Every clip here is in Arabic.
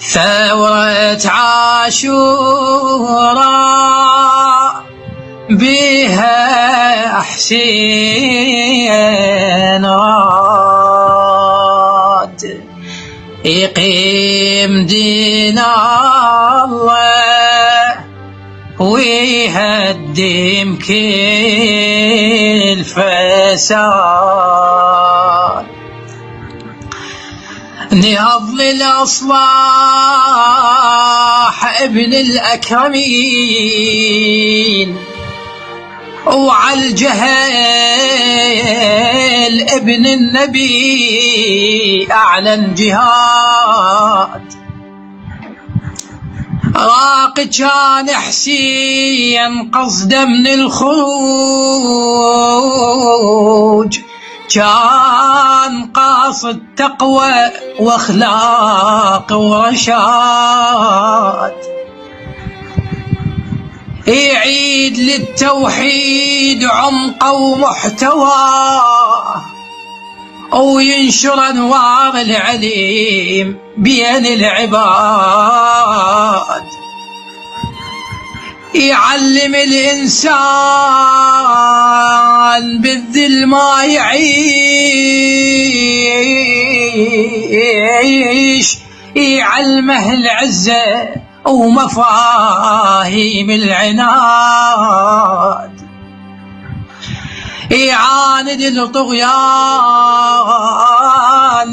ثورة عاشوراء بها حسين راد يقيم دين الله ويهدم كل فساد. نهض للأصلاح ابن الأكرمين وعلى الجهل ابن النبي أعلن جهاد. راق كان حسين قصده من الخروج، كان قاصد تقوى واخلاق ورشاد، يعيد للتوحيد عمقه ومحتواه وينشر انوار العليم بين العباد. يعلم الإنسان بالذل ما يعيش، يعلمه العزة ومفاهيم العناد. يعاند الطغيان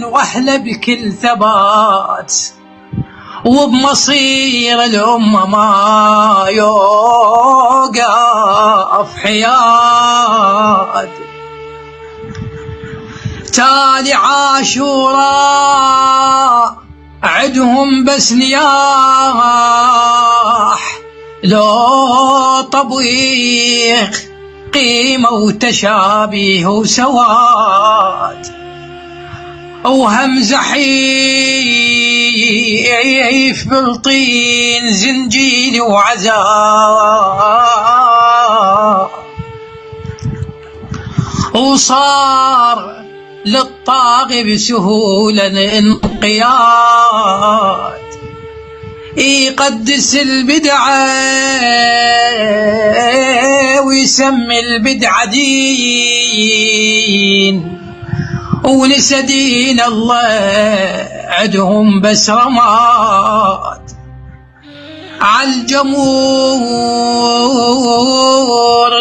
واهله بكل ثبات، وبمصير الأمة ما يوقف حياد. تالي عاشوراء عدهم بس نياح، لو طبيخ قيمة وتشابيه وسواد، وهم زحيف بالطين زنجيل وعزاء، وصار للطاغي بسهولة انقياد. يقدس البدعة ويسمي البدعة دين، ونسى دين الله عدهم بس رماد. عالجمهور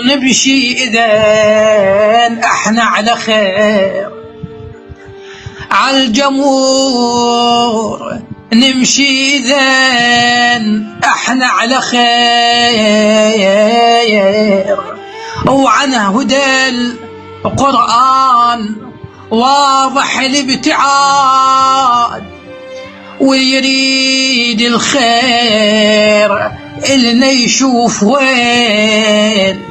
نمشي إذن احنا على خير، عالجمهور نمشي إذن احنا على خير. وعنه هدى القرآن واضح الابتعاد، ويريد الخير إلنا يشوف وين،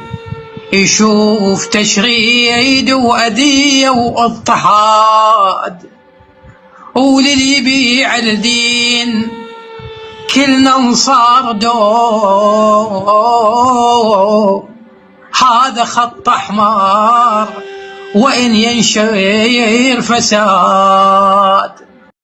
يشوف تشريد وأذية واضطهاد. وللي يبيع الدين كلنا انصار دو، هذا خط أحمر وإن ينشر فساد.